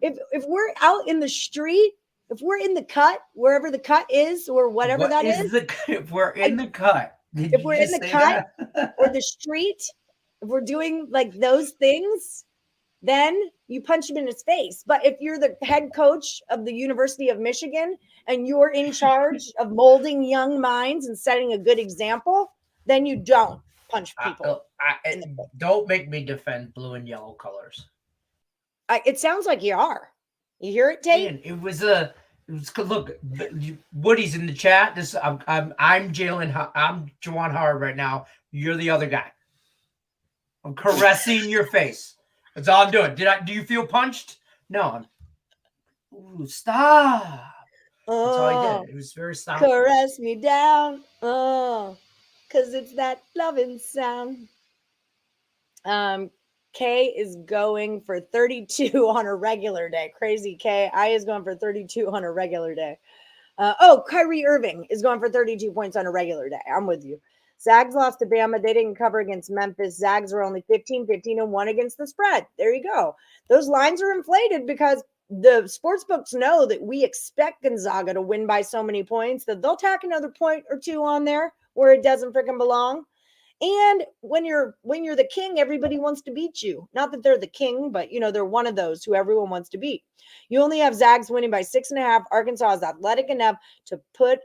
If we're out in the street, if we're in the cut, wherever the cut is, or whatever that is. If we're in the cut. If we're in the cut or the street, if we're doing like those things, then you punch him in his face. But if you're the head coach of the University of Michigan and you're in charge of molding young minds and setting a good example, then you don't punch people. Don't make me defend blue and yellow colors. It sounds like you are. You hear it, Tate? Man, it was look, Woodies in the chat. I'm Jalen. I'm Juwan Howard right now. You're the other guy. I'm caressing your face. That's all I'm doing. Do you feel punched? No. Stop. That's all I did. It was very stop. Caress me down. Oh, because it's that loving sound. K is going for 32 on a regular day. Crazy K. I is going for 32 on a regular day. Kyrie Irving is going for 32 points on a regular day. I'm with you. Zags lost to Bama. They didn't cover against Memphis. Zags were only 15-1 against the spread. There you go. Those lines are inflated because the sportsbooks know that we expect Gonzaga to win by so many points that they'll tack another point or two on there where it doesn't freaking belong. And when you're the king, everybody wants to beat you. Not that they're the king, but they're one of those who everyone wants to beat. You only have Zags winning by 6.5. Arkansas is athletic enough to put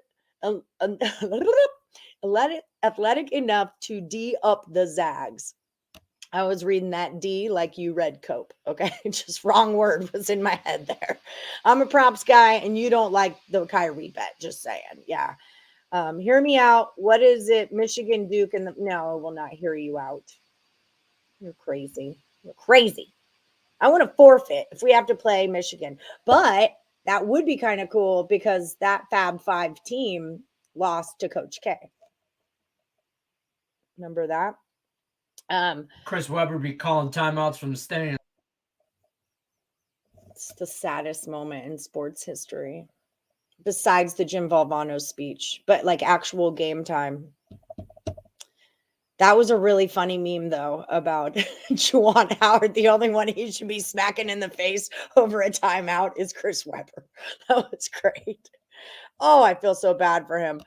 athletic enough to D up the Zags. I was reading that D like you read Cope. Okay, just wrong word was in my head there. I'm a props guy, and you don't like the Kyrie bet. Just saying, yeah. Hear me out. What is it? Michigan, Duke, and no, I will not hear you out. You're crazy. You're crazy. I want to forfeit if we have to play Michigan, but that would be kind of cool because that Fab 5 team lost to Coach K. Remember that? Chris Webber be calling timeouts from the stand. It's the saddest moment in sports history. Besides the Jim Valvano speech, but like actual game time. That was a really funny meme, though, about Juwan Howard. The only one he should be smacking in the face over a timeout is Chris Webber. That was great. Oh, I feel so bad for him.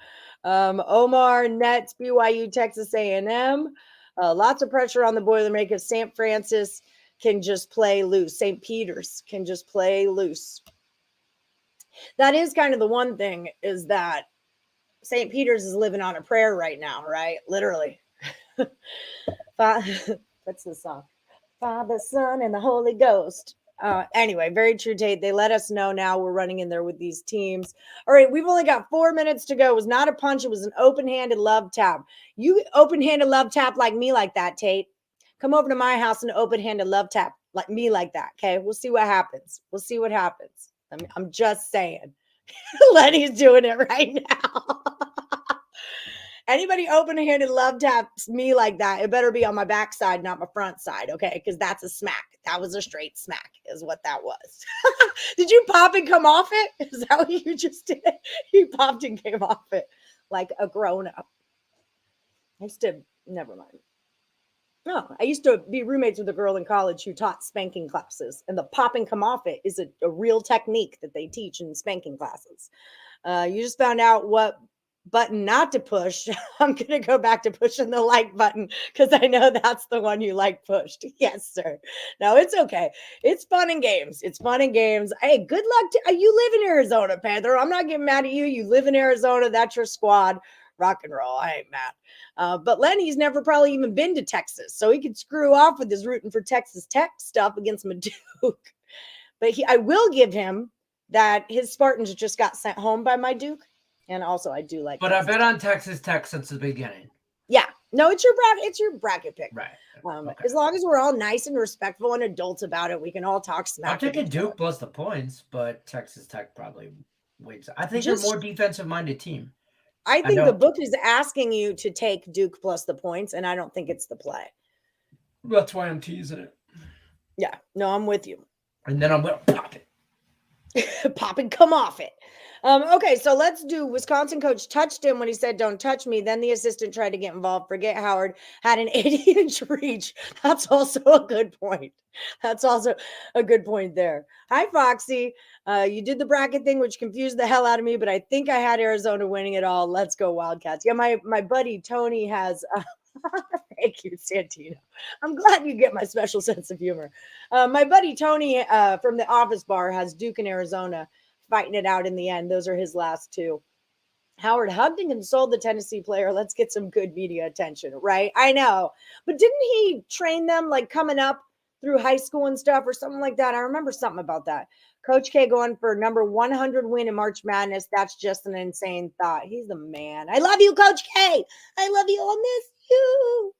Omar, Nets, BYU, Texas A&M. Lots of pressure on the Boilermakers. St. Francis can just play loose. St. Peter's can just play loose. That is kind of the one thing is that St. Peter's is living on a prayer right now, right? Literally. What's the song? Father, Son, and the Holy Ghost. Anyway, very true, Tate. They let us know now we're running in there with these teams. All right, we've only got 4 minutes to go. It was not a punch. It was an open-handed love tap. You open-handed love tap like me like that, Tate. Come over to my house and open-handed love tap like me like that, okay? We'll see what happens. We'll see what happens. I'm just saying. Lenny's doing it right now. Anybody open-handed love taps me like that, it better be on my backside, not my front side, okay? Because that's a smack. That was a straight smack, is what that was. Did you pop and come off it? Is that what you just did? You popped and came off it like a grown-up. Never mind. No, I used to be roommates with a girl in college who taught spanking classes, and the pop and come off it is a real technique that they teach in spanking classes. You just found out what button not to push. I'm going to go back to pushing the like button because I know that's the one you like pushed. Yes, sir. No, it's okay. It's fun and games. It's fun and games. Hey, good luck to you. Live in Arizona, Panther. I'm not getting mad at you. You live in Arizona. That's your squad. Rock and roll. I ain't mad. But Lenny's never probably even been to Texas, so he could screw off with his rooting for Texas Tech stuff against Duke. But I will give him that his Spartans just got sent home by my Duke. And also, I do like. But Texas. I bet on Texas Tech since the beginning. Yeah, no, it's your bracket pick, right? Okay. As long as we're all nice and respectful and adults about it, we can all talk smack. I'm taking Duke plus the points, but Texas Tech probably wins. I think they're a more defensive-minded team. I think the book is asking you to take Duke plus the points, and I don't think it's the play. That's why I'm teasing it. Yeah, no, I'm with you. And then I'm gonna pop it. Pop and come off it. Okay, so let's do Wisconsin coach touched him when he said, don't touch me. Then the assistant tried to get involved. Forget Howard had an 80-inch reach. That's also a good point. That's also a good point there. Hi, Foxy. You did the bracket thing, which confused the hell out of me, but I think I had Arizona winning it all. Let's go Wildcats. Yeah, my buddy Tony has... Thank you, Santino. I'm glad you get my special sense of humor. My buddy Tony from the office bar has Duke in Arizona fighting it out in the end. Those are his last two. Howard hugged and consoled the Tennessee player. Let's get some good media attention, right? I know. But didn't he train them like coming up through high school and stuff or something like that? I remember something about that. Coach K going for number 100 win in March Madness. That's just an insane thought. He's the man. I love you, Coach K. I love you. I'll miss you.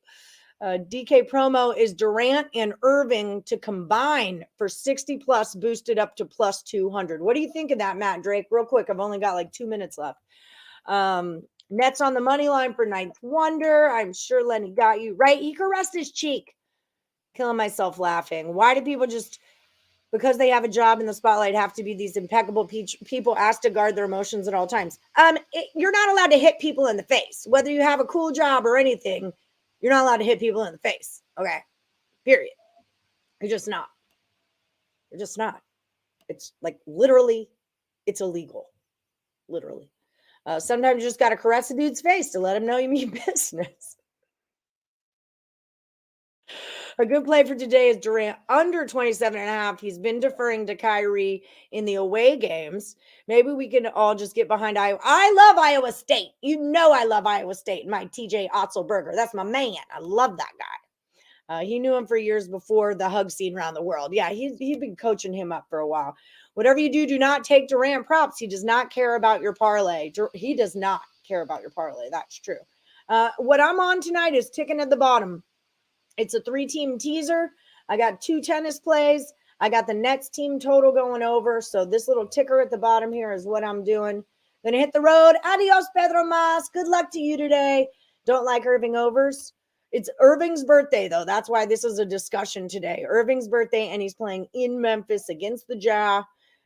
DK promo is Durant and Irving to combine for 60 plus, boosted up to plus 200. What do you think of that, Matt Drake? Real quick, I've only got like 2 minutes left. Nets on the money line for Ninth Wonder. I'm sure Lenny got you right. He caressed his cheek. Killing myself laughing. Why do people just, because they have a job in the spotlight, have to be these impeccable people asked to guard their emotions at all times? You're not allowed to hit people in the face, whether you have a cool job or anything. You're not allowed to hit people in the face. Okay. Period. You're just not. You're just not. It's like literally, it's illegal. Literally. Sometimes you just got to caress a dude's face to let him know you mean business. A good play for today is Durant under 27.5. He's been deferring to Kyrie in the away games. Maybe we can all just get behind Iowa. I love Iowa State. You know I love Iowa State. My TJ Otzelberger. That's my man. I love that guy. He knew him for years before the hug scene around the world. Yeah, he'd been coaching him up for a while. Whatever you do, do not take Durant props. He does not care about your parlay. He does not care about your parlay. That's true. What I'm on tonight is ticking at the bottom. It's a 3-team teaser. I got 2 tennis plays. I got the Nets team total going over. So this little ticker at the bottom here is what I'm doing. Gonna hit the road. Adios, Pedro Mas. Good luck to you today. Don't like Irving overs. It's Irving's birthday, though. That's why this is a discussion today. Irving's birthday, and he's playing in Memphis against the Ja.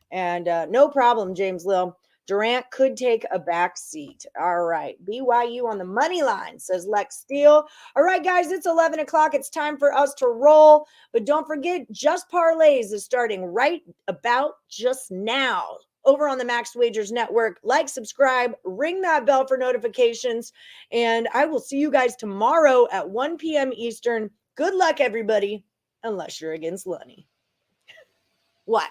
And no problem, James Lil. Durant could take a back seat. All right. BYU on the money line, says Lex Steele. All right, guys, it's 11 o'clock. It's time for us to roll. But don't forget, Just Parlays is starting right about just now over on the Max Wagers Network. Like, subscribe, ring that bell for notifications. And I will see you guys tomorrow at 1 p.m. Eastern. Good luck, everybody, unless you're against Lenny. What?